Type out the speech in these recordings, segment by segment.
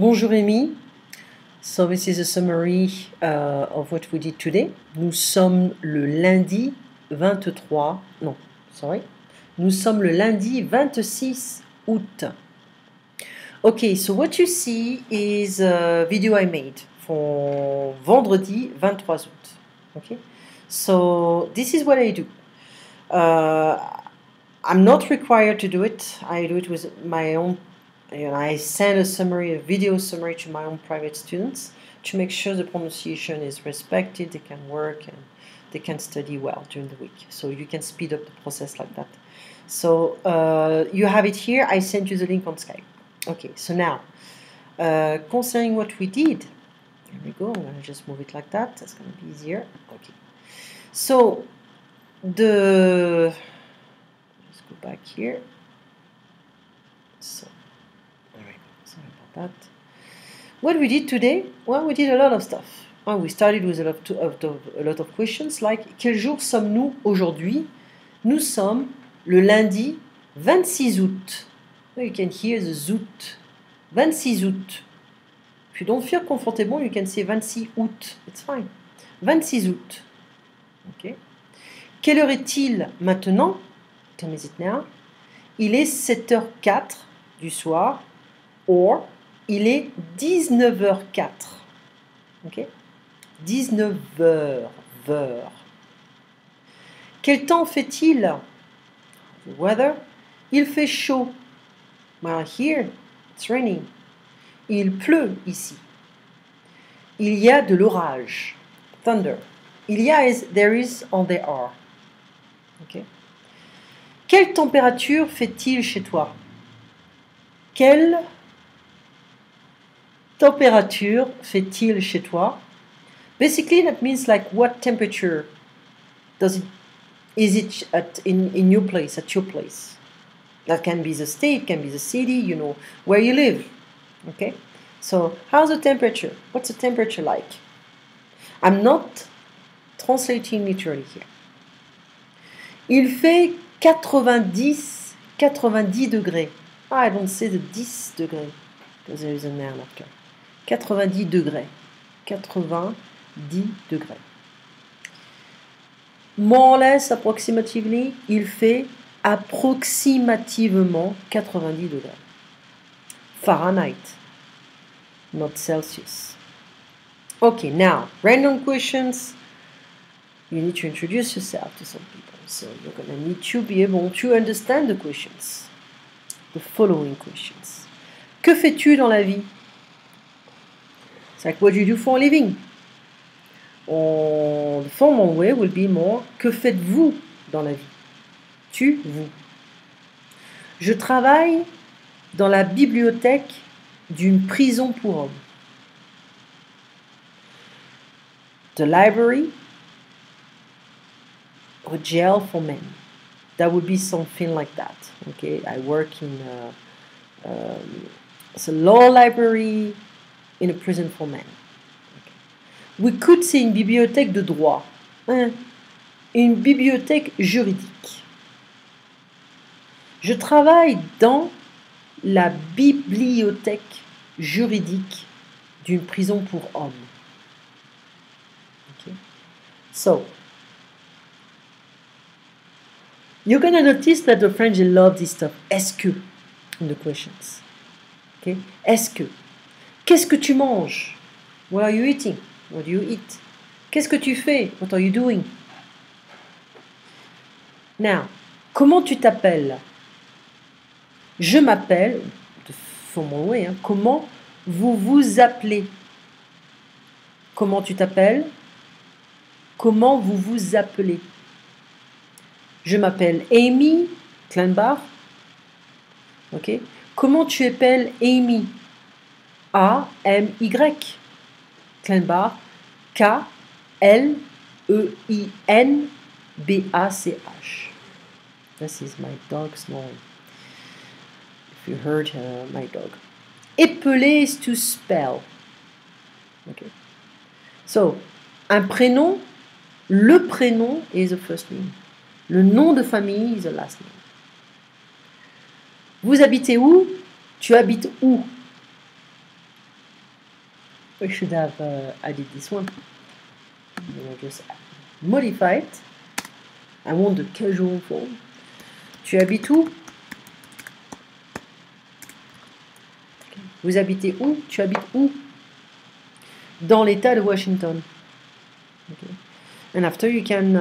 Bonjour Amy. So this is a summary of what we did today. Nous sommes le lundi 23, non, sorry. Nous sommes le lundi 26 août. Okay, so what you see is a video I made for vendredi 23 août. Okay, so this is what I do. I'm not required to do it. I do it with my own. I send a summary, a video summary to my own private students to make sure the pronunciation is respected, they can work and they can study well during the week. So you can speed up the process like that. So you have it here. I sent you the link on Skype. Okay, so now, concerning what we did, here we go. I'm going to just move it like that. That's going to be easier. Okay. So let's go back here. So. Sorry about that. What we did today? Well, we did a lot of stuff. We started with a lot of questions like quel jour sommes-nous aujourd'hui? Nous sommes le lundi 26 août. You can hear the zoot. 26 août. If you don't feel comfortable, you can say 26 août. It's fine. 26 août. Okay. Quelle heure est-il maintenant? Tell me it now. Il est 7h04 du soir. Or, il est 19h04. Ok? 19h. Quel temps fait-il? The weather. Il fait chaud. Well, here, it's raining. Il pleut ici. Il y a de l'orage. Thunder. Il y a is, there is, or there are. Ok? Quelle température fait-il chez toi? Quelle température fait-il chez toi? Basically, that means like what temperature is it in your place, at your place? That can be the state, can be the city, you know, where you live. Okay? So, how's the temperature? What's the temperature like? I'm not translating literally here. Il fait 90 degrés. I don't say the 10 degrés, because there is an L after. 90 degrés. 90 degrés. More or less, approximatively, il fait approximativement 90 degrés. Fahrenheit, not Celsius. Okay, now, random questions. You need to introduce yourself to some people. So you're going to need to be able to understand the questions. The following questions. Que fais-tu dans la vie? It's like, what do you do for a living? Or the formal way will be more, que faites-vous dans la vie? Tu, vous. Je travaille dans la bibliothèque d'une prison pour hommes. The library or jail for men. That would be something like that. Okay, I work in it's a law library in a prison for men. Okay. We could say une bibliothèque de droit. Une bibliothèque juridique. Je travaille dans la bibliothèque juridique d'une prison pour hommes. Okay. So, you're going to notice that the French love this stuff. Est-ce que? In the questions. Okay? Est-ce que? Qu'est-ce que tu manges? What are you eating? What do you eat? Qu'est-ce que tu fais? What are you doing? Now, comment tu t'appelles? Je m'appelle, the formal way, comment vous vous appelez? Comment tu t'appelles? Comment vous vous appelez? Je m'appelle Amy Kleinbach. Ok. Comment tu appelles Amy? A-M-Y. Kleinbach. K-L-E-I-N-B-A-C-H. This is my dog snoring. If you heard my dog. Épeler is to spell. Okay. So, un prénom, le prénom is the first name. Le nom de famille is the last name. Vous habitez où? Tu habites où? We should have added this one. I'm gonna just modify it. I want the casual form. Tu habites où? Vous habitez où? Tu habites où? Dans l'État de Washington. Okay. And after you can,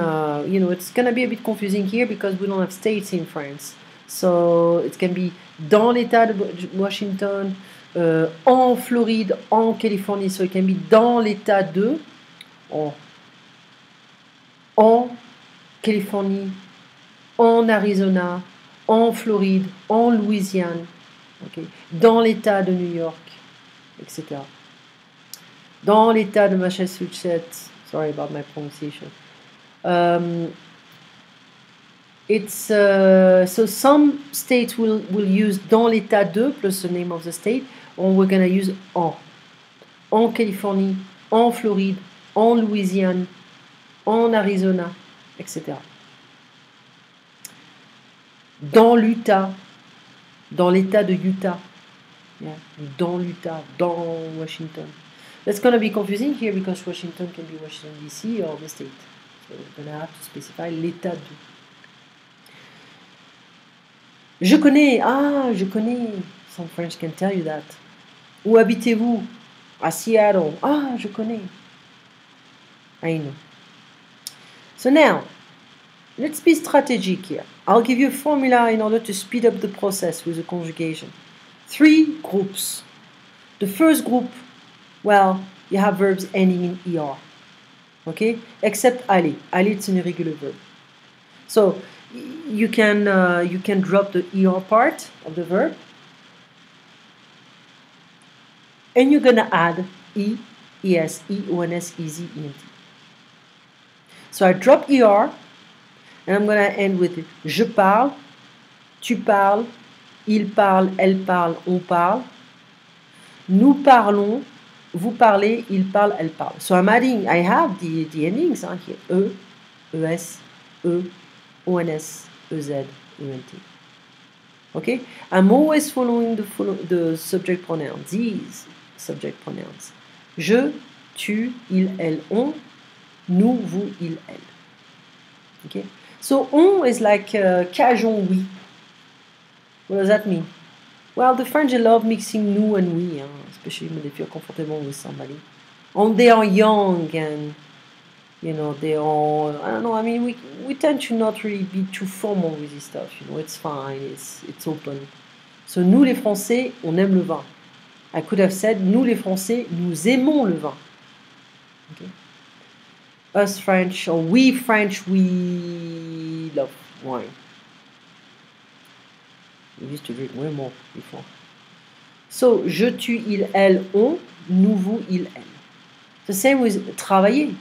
you know, it's gonna be a bit confusing here because we don't have states in France. So it can be dans l'État de Washington, en Floride, en Californie. So it can be dans l'État de, en Californie, en Arizona, en Floride, en Louisiane, okay, dans l'État de New York, etc. Dans l'État de Massachusetts. Sorry about my pronunciation. So some states will use dans l'état de plus the name of the state, or we're gonna use en. En Californie, en Floride, en Louisiane, en Arizona, etc. Dans l'Utah, dans l'état de Utah, yeah. Dans l'Utah, dans Washington. That's going to be confusing here because Washington can be Washington DC or the state. So we're going to have to specify l'état de. Je connais. Ah, je connais. Some French can tell you that. Où habitez-vous? À Seattle. Ah, je connais. I know. So now, let's be strategic here. I'll give you a formula in order to speed up the process with the conjugation. 3 groups. The first group, well, you have verbs ending in ER, okay? Except aller. Aller, it's an irregular verb. So you can drop the ER part of the verb, and you're gonna add E, ES, EONS, EZ, ENT. So I drop ER, and I'm gonna end with je parle, tu parles, il parle, elle parle, on parle, nous parlons, vous parlez, il parle, elle parle. So I have the endings here. E, ES, E, ONS, EZ, ENT. Okay? I'm always following the subject pronouns, these subject pronouns. Je, tu, il, elle, on, nous, vous, il, elle. Okay? So on is like cajon oui. What does that mean? Well, the French love mixing nous and we, especially when they feel comfortable with somebody. And they are young and, you know, they are, I don't know, I mean, we tend to not really be too formal with this stuff, you know, it's fine, it's open. So, nous les Français, on aime le vin. I could have said, nous les Français, nous aimons le vin. Okay? Us French, or we French, we love wine. We used to drink way more before. So, je, tu, il, elle, on, nous, vous, il, elle. The same with travailler.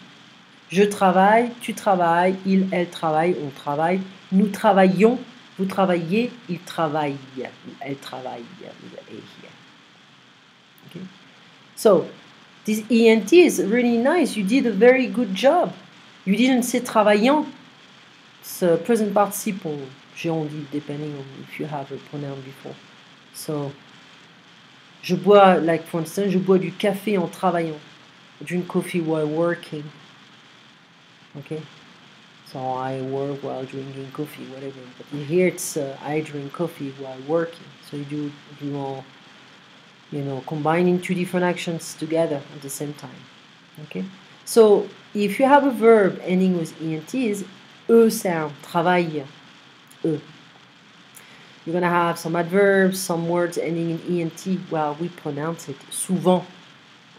Je travaille, tu travailles, il, elle travaille, on travaille, nous travaillons, vous travaillez, il travaille, elle travaille, okay. So, this ENT is really nice. You did a very good job. You didn't say travaillant. It's a present participle, gerundive, depending on if you have a pronoun before. So, je bois, like for instance, je bois du café en travaillant. I drink coffee while working. Okay, so I work while drinking coffee, whatever. But here it's I drink coffee while working. So you are, you know, combining 2 different actions together at the same time. Okay, so if you have a verb ending with ent, is e sound, travaille, e. You're gonna have some adverbs, some words ending in ent. Well, we pronounce it souvent,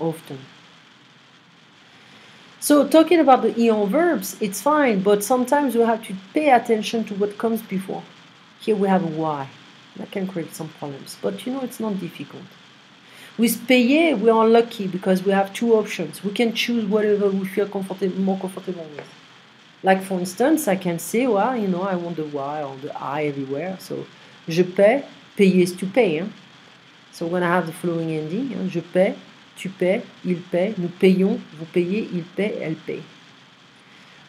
often. So talking about the EON verbs, it's fine, but sometimes we have to pay attention to what comes before. Here we have a Y. That can create some problems, but you know, it's not difficult. With payer, we are lucky because we have 2 options. We can choose whatever we feel more comfortable with. Like for instance, I can say, well, you know, I want the Y or the I everywhere. So, je paie, payer is to pay. Hein? So we're going to have the following ending. Hein? Je paie, tu paies, il paie, nous payons, vous payez, il paie, elle paie.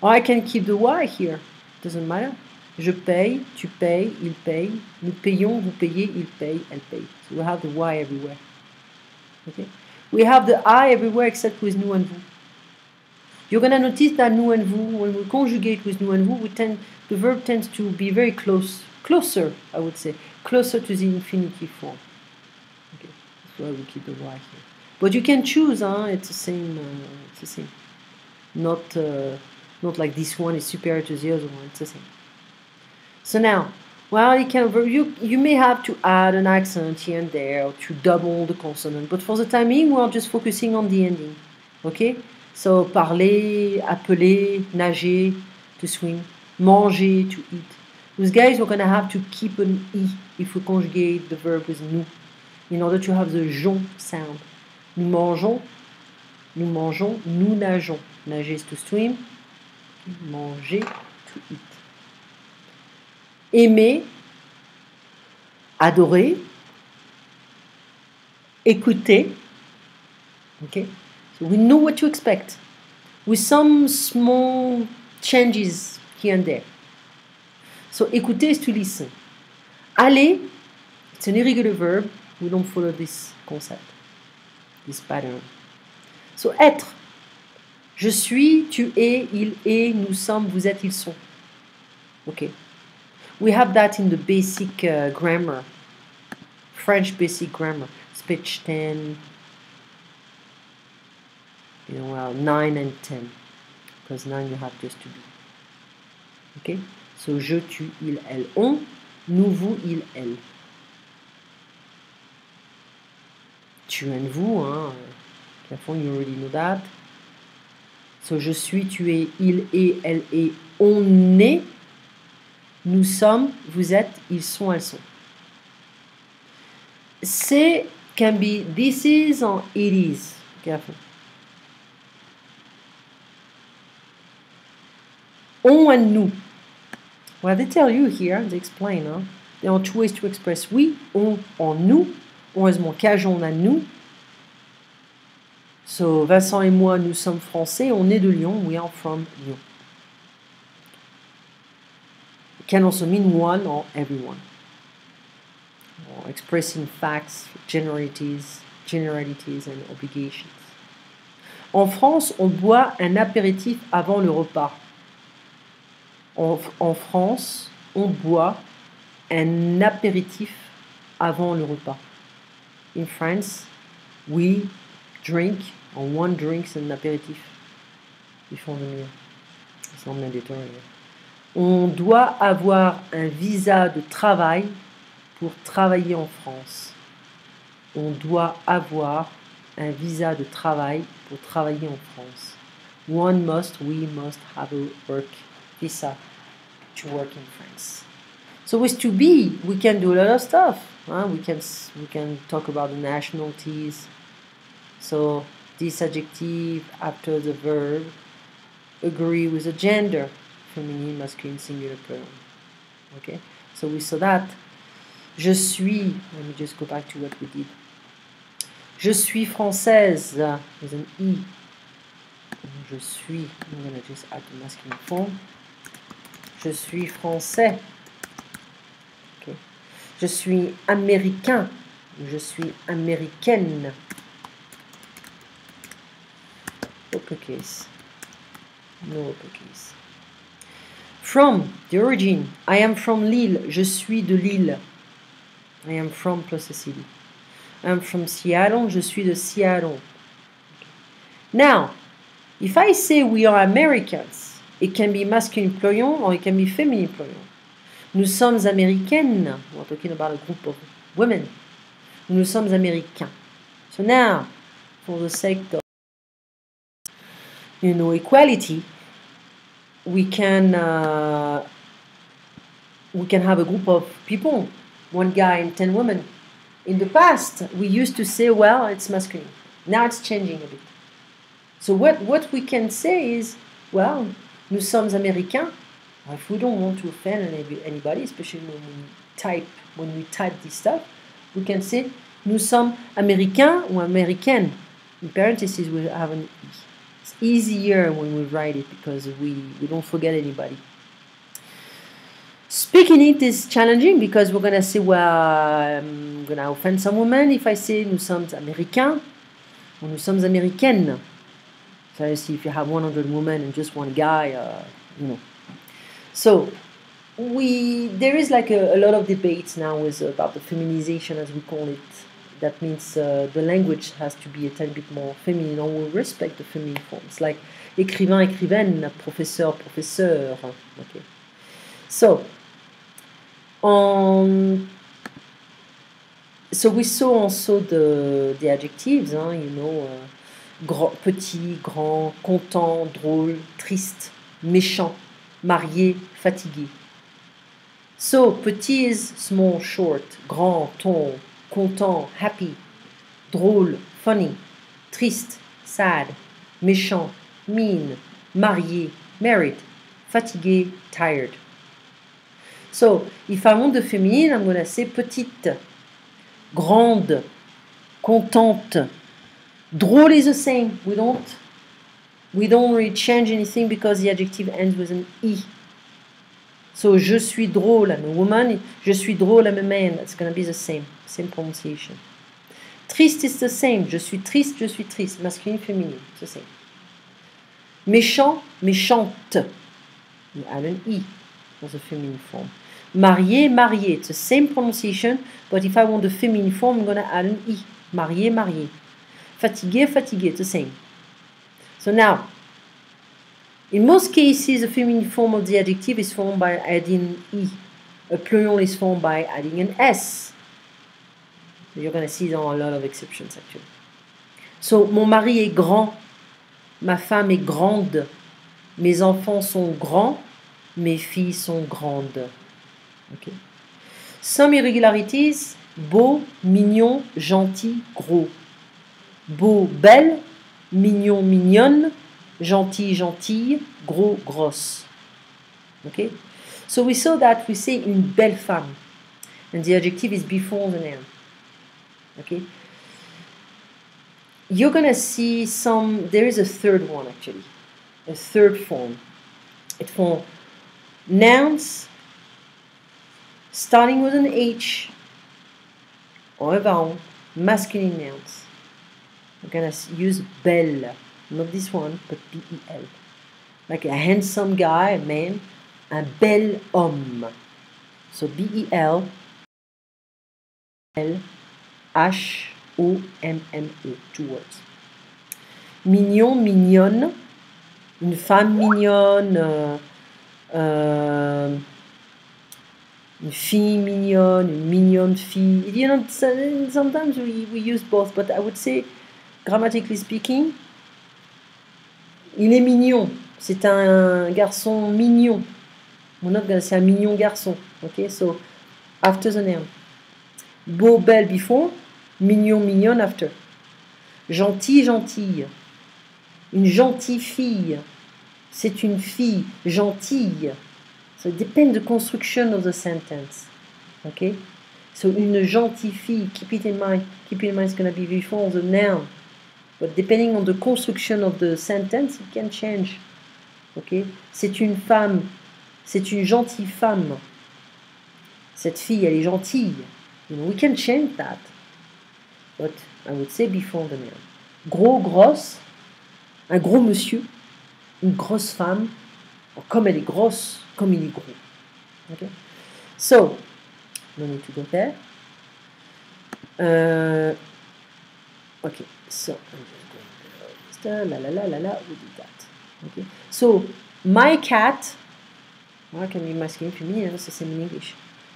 Or I can keep the Y here. Doesn't matter. Je paye, tu payes, il paye, nous payons, vous payez, il paye, elle paye. So we have the Y everywhere. Okay? We have the I everywhere except with nous and vous. You're going to notice that nous and vous, when we conjugate with nous and vous, the verb tends to be very closer, I would say, closer to the infinitive form. Okay, that's why we keep the Y here. But you can choose, it's the same. It's the same. Not like this one is superior to the other one. It's the same. So now, well, you may have to add an accent here and there or to double the consonant, but for the time being, we are just focusing on the ending. Okay? So parler, appeler, nager, to swim, manger, to eat. Those guys, we're going to have to keep an I if we conjugate the verb with nous in order to have the jon sound. Nous mangeons, nous nageons. Nager is to swim, manger, to eat. Aimer, adorer, écouter. Okay? So we know what to expect with some small changes here and there. So écouter is to listen. Aller, it's an irregular verb. We don't follow this concept, this pattern. So être. Je suis, tu es, il est, nous sommes, vous êtes, ils sont. Okay. We have that in the basic grammar, French basic grammar, speech 10, 9 and 10, because 9 you have just to be. Okay? So je, tu, il, elle, on, nous, vous, il, elle. Tu and vous, careful, you already know that. So je suis, tu es, il est, elle est, on est, nous sommes, vous êtes, ils sont, elles sont. C'est can be this is or it is. Careful. On and nous. Well, they tell you here, they explain. There are two ways to express oui, on, en nous. On is mon cage, on a nous. So, Vincent et moi, nous sommes français. On est de Lyon. We are from Lyon. It can also mean one or everyone. Or expressing facts, generalities and obligations. En France, on boit un apéritif avant le repas. En France, on boit un apéritif avant le repas. In France, we drink, or one drinks an apéritif before the meal. It's not mandatory. On doit avoir un visa de travail pour travailler en France. On doit avoir un visa de travail pour travailler en France. We must have a work visa to work in France. So with to be, we can do a lot of stuff. We can talk about the nationalities. So this adjective after the verb agree with the gender, feminine, masculine, singular pronoun. Okay, so we saw that. Je suis. Let me just go back to what we did. Je suis française with an I. Je suis. I'm going to just add the masculine form. Je suis français. Okay. Je suis américain. Je suis américaine. Uppercase. No uppercase. From, the origin. I am from Lille. Je suis de Lille. I am from plus a city. I am from Seattle. Je suis de Seattle. Okay. Now, if I say we are Americans, it can be masculine pronoun or it can be feminine pronoun. Nous sommes américaines. We're talking about a group of women. Nous sommes américains. So now, for the sake of equality, we can have a group of people, one guy and 10 women. In the past, we used to say, well, it's masculine. Now it's changing a bit. So what we can say is, well, nous sommes américains. If we don't want to offend anybody, especially when we type this stuff, we can say, nous sommes américains ou américaines. In parentheses, we have an E. It's easier when we write it because we don't forget anybody. Speaking it is challenging because we're going to say, well, I'm going to offend some women if I say nous sommes américains. Nous sommes américaines. So if you have 100 women and just one guy, you know. So there is like a lot of debates now about the feminization, as we call it. That means the language has to be a little bit more feminine, or we respect the feminine forms, like écrivain, écrivaine, professeur, professeur. Okay. So we saw also the adjectives, you know, petit, grand, content, drôle, triste, méchant, marié, fatigué. So petit is small, short, grand, tall, content, happy, drôle, funny, triste, sad, méchant, mean, marié, married, fatigué, tired. So if I want the feminine, I'm going to say petite, grande, contente. Drôle is the same. We don't really change anything because the adjective ends with an E. So je suis drôle, I'm a woman. Je suis drôle, I'm a man. That's going to be the same pronunciation. Triste is the same. Je suis triste, masculine, féminin. It's the same. Méchant, méchante. You add an E for the feminine form. Marié, marié. It's the same pronunciation, but if I want the feminine form, I'm going to add an E. Marié, marié. Fatigué, fatigué. It's the same. So now, in most cases, the feminine form of the adjective is formed by adding E. A plural is formed by adding an S. So you're going to see there are a lot of exceptions, actually. So, mon mari est grand. Ma femme est grande. Mes enfants sont grands. Mes filles sont grandes. Okay. Some irregularities. Beau, mignon, gentil, gros. Beau, belle. Mignon, mignonne. Gentil, gentille. Gros, grosse. Okay? So we saw that we say une belle femme. And the adjective is before the noun. Okay? You're going to see there is a third one actually. A third form. It's for nouns starting with an H or a vowel, masculine nouns. We're going to use belle. Not this one, but B-E-L. Like a handsome guy, a man, un bel homme. So B-E-L, H-O-M-M-E, 2 words. Mignon, mignonne, une femme mignonne, une fille mignonne, une mignonne fille. You know, sometimes we use both, but I would say, grammatically speaking, il est mignon. C'est un garçon mignon. C'est un mignon garçon. Okay, so after the noun. Beau, belle before. Mignon, mignonne after. Gentil, gentille. Une gentille fille. C'est une fille gentille. So it depends the construction of the sentence. Okay? So une gentille fille, keep it in mind. Keep in mind it's going to be before the noun. But depending on the construction of the sentence, it can change. Okay? C'est une femme. C'est une gentille femme. Cette fille, elle est gentille. You know, we can change that. But I would say before the noun. Gros, grosse. Un gros monsieur. Une grosse femme. Comme elle est grosse, comme il est gros. Okay? So, no need to go there. Okay, so I'm just going to we did that. Okay, so my cat, moi can be masculine, féminin, c'est same in English.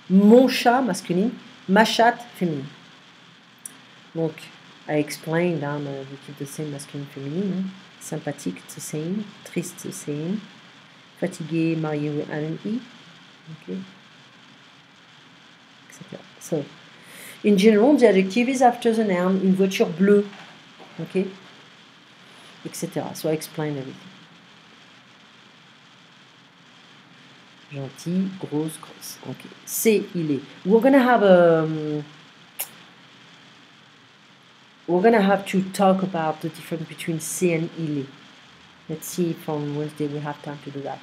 Mon chat masculine, ma chatte féminine. Donc, I explained, we keep the same masculine, féminine. Sympathique, it's the same. Triste, the same. Fatigué, marié, with an E. Okay, etc. So, in general, the adjective is after the noun. Une voiture bleue, okay, etc. So I explain everything. Gentil, grosse, grosse. Okay. C'est, il est. We're gonna have to talk about the difference between c'est and il est. Let's see if on Wednesday we have time to do that.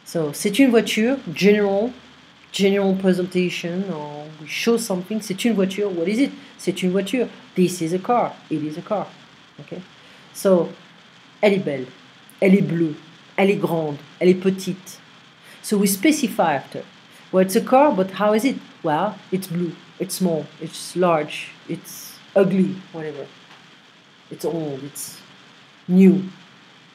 So, c'est une voiture, general, general presentation or we show something. C'est une voiture. What is it? C'est une voiture. This is a car. It is a car. Okay? So, elle est belle. Elle est bleue. Elle est grande. Elle est petite. So we specify after. Well, it's a car, but how is it? Well, it's blue. It's small. It's large. It's ugly. Whatever. It's old. It's new.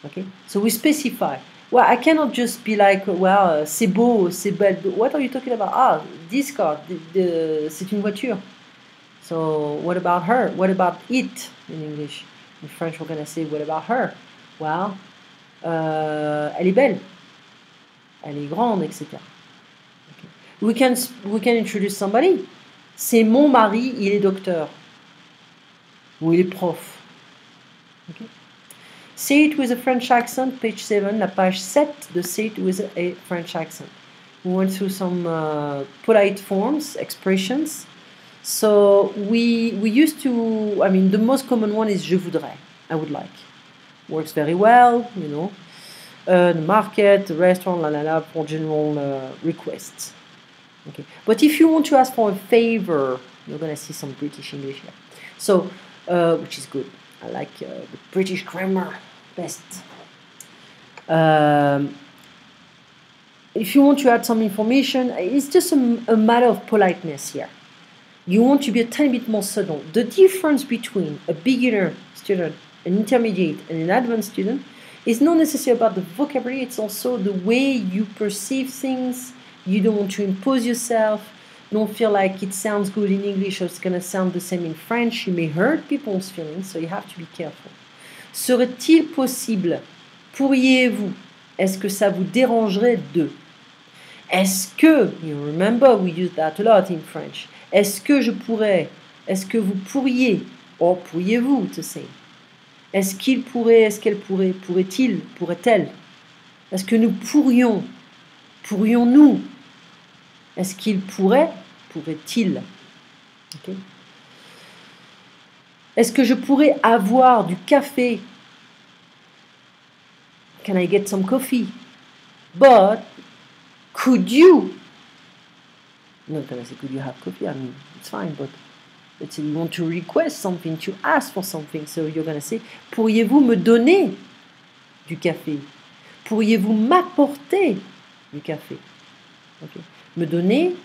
Okay? So we specify. Well, I cannot just be like, well, c'est beau, c'est belle. What are you talking about? Ah, this car, c'est une voiture. So, what about her? What about it in English? In French, we're going to say, what about her? Well, elle est belle. Elle est grande, etc. Okay. We can introduce somebody. C'est mon mari, il est docteur. Ou il est prof. Okay. Say it with a French accent, page 7, la page 7 de Say it with a French accent. We went through some polite forms, expressions. So we used to, I mean, the most common one is je voudrais, I would like. Works very well, you know. The market, the restaurant, for general requests. Okay. But if you want to ask for a favor, you're going to see some British English here. So, which is good. I like the British grammar best. If you want to add some information, it's just a matter of politeness here. You want to be a tiny bit more subtle. The difference between a beginner student, an intermediate, and an advanced student is not necessarily about the vocabulary, it's also the way you perceive things. You don't want to impose yourself. Don't feel like it sounds good in English or it's going to sound the same in French. You may hurt people's feelings, so you have to be careful. Serait-il possible? Pourriez-vous? Est-ce que ça vous dérangerait de? Est-ce que, you remember we use that a lot in French. Est-ce que je pourrais? Est-ce que vous pourriez? Or pourriez-vous to say? Est-ce qu'il pourrait? Est-ce qu'elle pourrait? Pourrait-il? Pourrait-elle? Est-ce que nous pourrions? Pourrions-nous? Est-ce qu'il pourrait? Pourrait-il? Okay. Est-ce que je pourrais avoir du café? Can I get some coffee? But could you? I'm not gonna say could you have coffee? I mean, it's fine, but let's say you want to request something, to ask for something, so you're gonna say, pourriez-vous me donner du café? Pourriez-vous m'apporter du café? Okay. Me donner.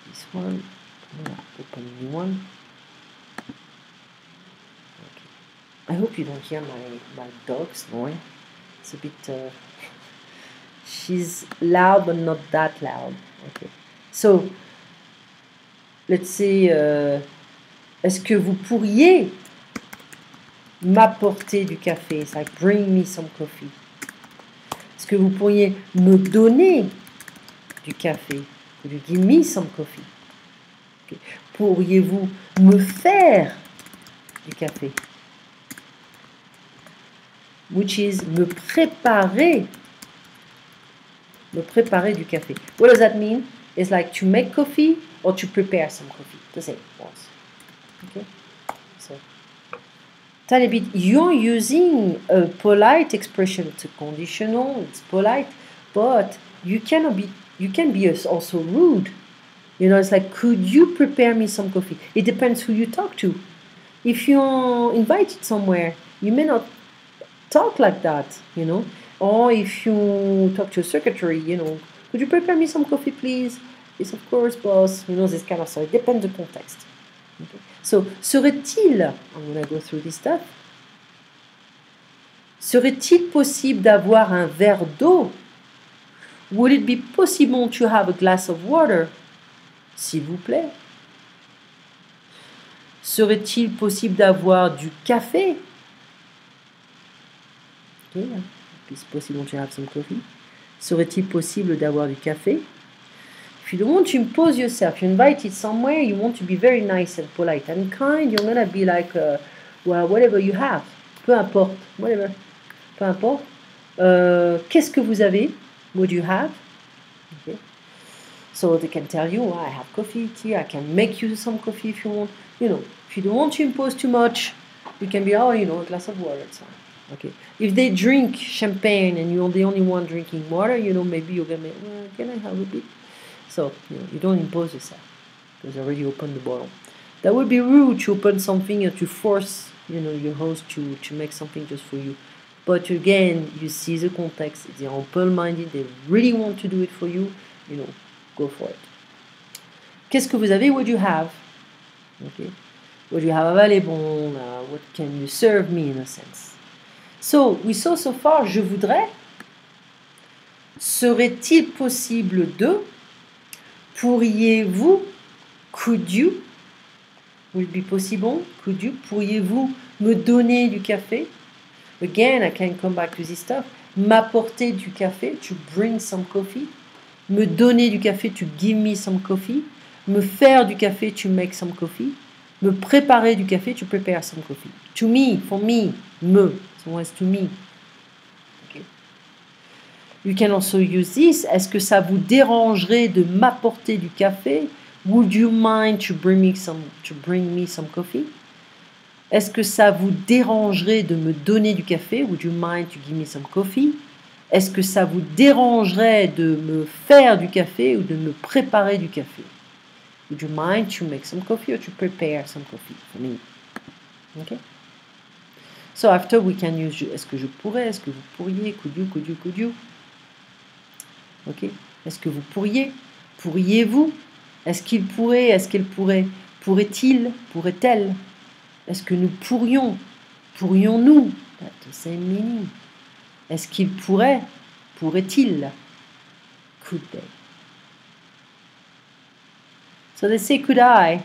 This one. Open new one. Okay. I hope you don't hear my dog snoring. It's a bit. She's loud, but not that loud. Okay. So, let's say, est-ce que vous pourriez m'apporter du café? It's like, bring me some coffee. Est-ce que vous pourriez me donner du café? Could you give me some coffee? Okay. Pourriez-vous me faire du café? Which is me préparer du café. What does that mean? It's like to make coffee or to prepare some coffee. The same words. Okay? So, tiny bit, you're using a polite expression. It's a conditional, it's polite, but you can be also rude. You know, it's like, could you prepare me some coffee? It depends who you talk to. If you're invited somewhere, you may not talk like that, you know. Or if you talk to a secretary, you know, could you prepare me some coffee, please? Yes, of course, boss. You know, this kind of stuff. It depends on the context. Okay. So, serait-il, I'm going to go through this stuff. Serait-il possible d'avoir un verre d'eau? Would it be possible to have a glass of water? S'il vous plaît. Serait-il possible d'avoir du café? Okay. It's possible to have some coffee. Serait-il possible d'avoir du café? If you don't want to impose yourself, you're invited somewhere, you want to be very nice and polite and kind, you're going to be like, well, whatever you have. Peu importe. Whatever. Peu importe. Qu'est-ce que vous avez? What do you have? Okay. So they can tell you, oh, I have coffee, tea, I can make you some coffee if you want. You know, if you don't want to impose too much, you can be, oh, you know, a glass of water, it's fine. Okay. If they drink champagne and you're the only one drinking water, you know, maybe you're gonna make, well, can I have a bit? So, you know, you don't impose yourself because you already opened the bottle. That would be rude to open something and to force, you know, your host to make something just for you. But again, you see the context. They're open-minded. They really want to do it for you. You know, go for it. Qu'est-ce que vous avez? What do you have? Okay. What do you have available? What can you serve me in a sense? So, we saw so far, je voudrais. Serait-il possible de? Pourriez-vous? Could you? Would it be possible? Could you? Pourriez-vous me donner du café? Again, I can come back to this stuff. M'apporter du café, to bring some coffee. Me donner du café, to give me some coffee. Me faire du café, to make some coffee. Me préparer du café, to prepare some coffee. To me, for me, me. So it's to me. Okay. You can also use this. Est-ce que ça vous dérangerait de m'apporter du café? Would you mind to bring me some coffee? Est-ce que ça vous dérangerait de me donner du café? Would you mind to give me some coffee? Est-ce que ça vous dérangerait de me faire du café ou de me préparer du café? Would you mind to make some coffee or to prepare some coffee for me? Okay. So after we can use est-ce que je pourrais, est-ce que vous pourriez, could you? Okay. Est-ce que vous pourriez? Pourriez-vous? Est-ce qu'il pourrait? Est-ce qu'elle pourrait? Pourrait-il? Pourrait-elle? Est-ce que nous pourrions? Pourrions-nous? That's the same meaning. Est-ce qu'il pourrait? Pourrait-il? Could they? So they say could I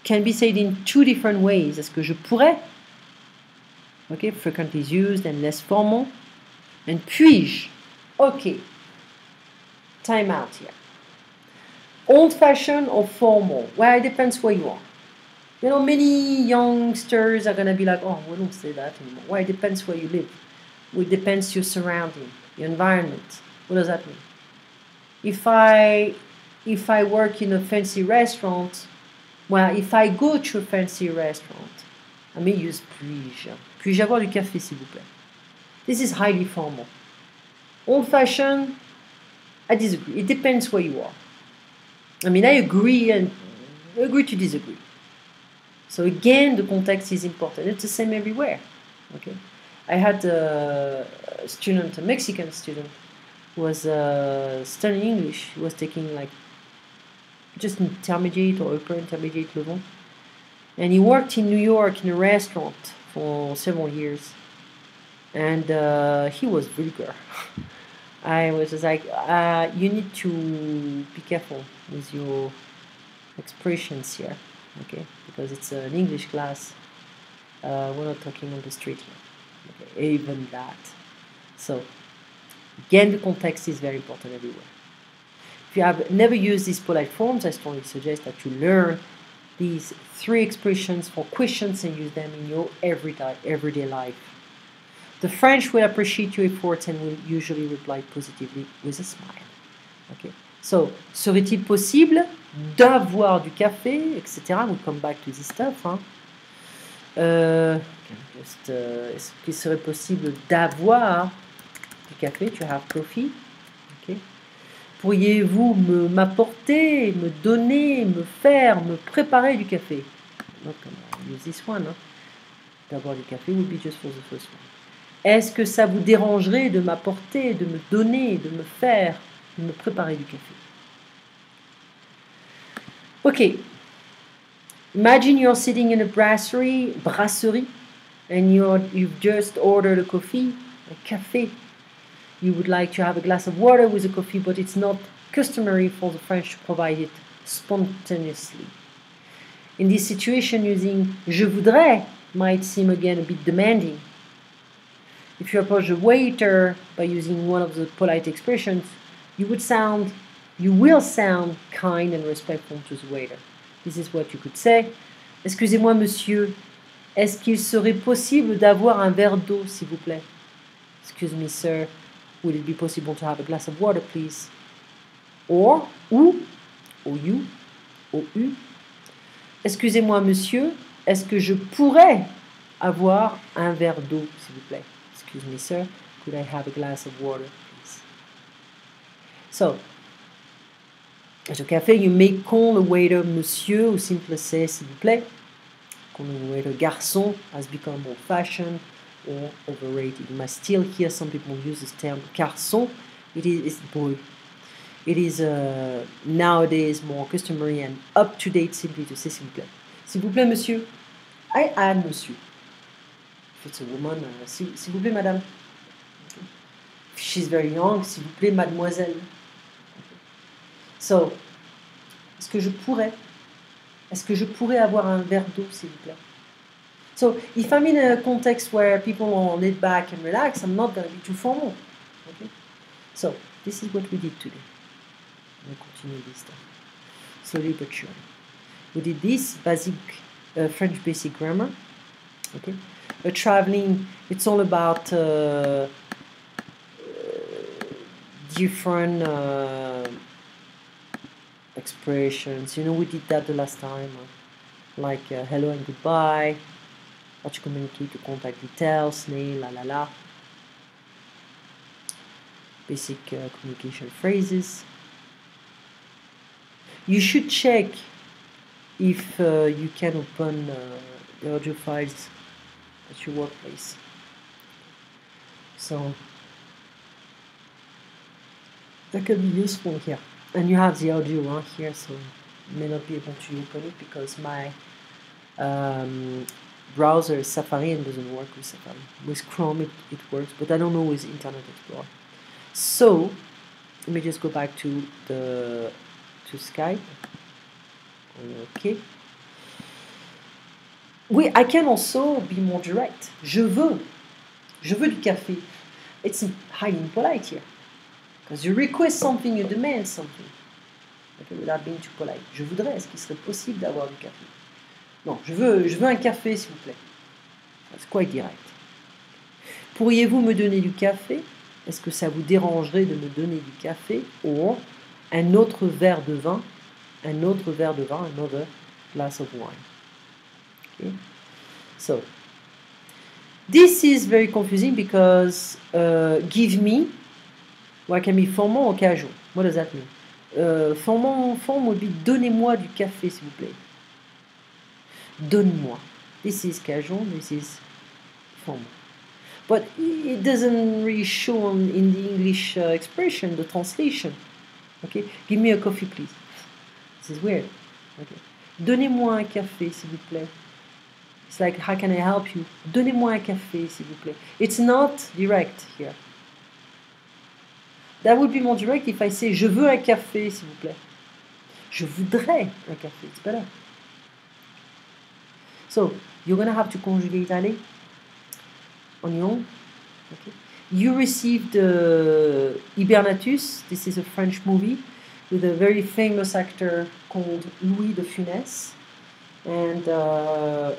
can be said in two different ways. Est-ce que je pourrais? Okay, frequently used and less formal. And puis-je? Okay. Time out here. Old-fashioned or formal? Well, it depends where you are. You know, many youngsters are going to be like, oh, we don't say that anymore. Well, it depends where you live. It depends your surrounding, your environment. What does that mean? If I work in a fancy restaurant, well, if I go to a fancy restaurant, I may use puis-je. Puis-je avoir du café, s'il vous plaît? This is highly formal. Old-fashioned, I disagree. It depends where you are. I mean, I agree and agree to disagree. So again, the context is important. It's the same everywhere. Okay, I had a student, a Mexican student, who was studying English. He was taking like just intermediate or upper intermediate level, and he worked in New York in a restaurant for several years, and he was vulgar. I was just like, you need to be careful with your expressions here, okay? Because it's an English class. We're not talking on the street here. Okay, even that. So, again, the context is very important everywhere. If you have never used these polite forms, I strongly suggest that you learn these three expressions for questions and use them in your everyday life. The French will appreciate your efforts and will usually reply positively with a smile. Okay. So, serait-il possible d'avoir du café, etc. We'll come back to this stuff. Hein. Est-ce qu'il serait possible d'avoir du café? To have coffee. Okay. Pourriez-vous m'apporter, me donner, me faire, me préparer du café? Not gonna use this one. Hein. D'avoir du café would be just for the first one. Est-ce que ça vous dérangerait de m'apporter, de me donner, de me faire, de me préparer du café? Okay. Imagine you're sitting in a brasserie, and you've just ordered a coffee, a café. You would like to have a glass of water with a coffee, but it's not customary for the French to provide it spontaneously. In this situation, using je voudrais might seem again a bit demanding. If you approach a waiter by using one of the polite expressions, you will sound kind and respectful to the waiter. This is what you could say. Excusez-moi, monsieur, est-ce qu'il serait possible d'avoir un verre d'eau, s'il vous plaît? Excuse me, sir, would it be possible to have a glass of water, please? Or, ou you, ou u. Excusez-moi, monsieur, est-ce que je pourrais avoir un verre d'eau, s'il vous plaît. Excuse me, sir. Could I have a glass of water, please? So, au café, you may call a waiter monsieur, ou simple say, s'il vous plaît. Calling a waiter garçon has become old-fashioned or overrated. You must still hear some people use this term garçon. It is boy. It is nowadays more customary and up-to-date simply to say s'il vous plaît. S'il vous plaît, monsieur. I add monsieur. If it's a woman, s'il vous plaît, madame. Okay. If she's very young, s'il vous plaît, mademoiselle. Okay. So, est-ce que je pourrais avoir un verre d'eau, s'il vous plaît? So, if I'm in a context where people are laid back and relax, I'm not going to be too formal. Okay? So, this is what we did today. On va continuer this time. Slowly but surely. We did this basic French basic grammar. Okay? Traveling, it's all about different expressions. You know, we did that the last time. Like hello and goodbye. How to communicate the contact details, name, la la la. Basic communication phrases. You should check if you can open the audio files at your workplace. So that could be useful here. And you have the audio here, so you may not be able to open it because my browser is Safari and doesn't work with Safari. With Chrome it works, but I don't know with Internet Explorer. So let me just go back to Skype. Okay. I can also be more direct. Je veux du café. It's highly impolite here. Because you request something, you demand something. Okay, without being too polite. Je voudrais, est-ce qu'il serait possible d'avoir du café? Non, je veux un café, s'il vous plaît. That's quite direct. Pourriez-vous me donner du café? Est-ce que ça vous dérangerait de me donner du café? Or, un autre verre de vin, another glass of wine. Okay? So, this is very confusing because give me, well, can be formal or casual. What does that mean? Form would be donnez-moi du café, s'il vous plaît. Donne-moi. This is casual, this is formal. But it doesn't really show in the English expression, the translation. Okay? Give me a coffee, please. This is weird. Okay. Donnez-moi un café, s'il vous plaît. It's like, how can I help you? Donnez-moi un café, s'il vous plaît. It's not direct here. That would be more direct if I say, je veux un café, s'il vous plaît. Je voudrais un café. It's better. So, you're going to have to conjugate aller on your own. Okay. You received Hibernatus. This is a French movie with a very famous actor called Louis de Funès. And I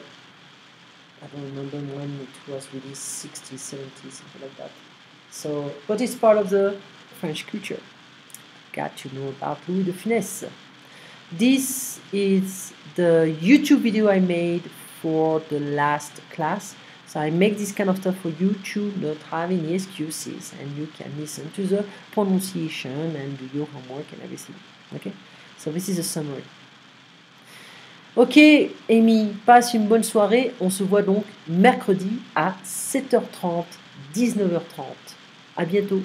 don't remember when it was released, 60s, 70s, something like that. So, but it's part of the French culture. Got to know about Louis de Funès. This is the YouTube video I made for the last class. So I make this kind of stuff for you to not have any excuses, and you can listen to the pronunciation and do your homework and everything. Okay? So this is a summary. Ok, Amy, passe une bonne soirée. On se voit donc mercredi à 7h30, 19h30. À bientôt.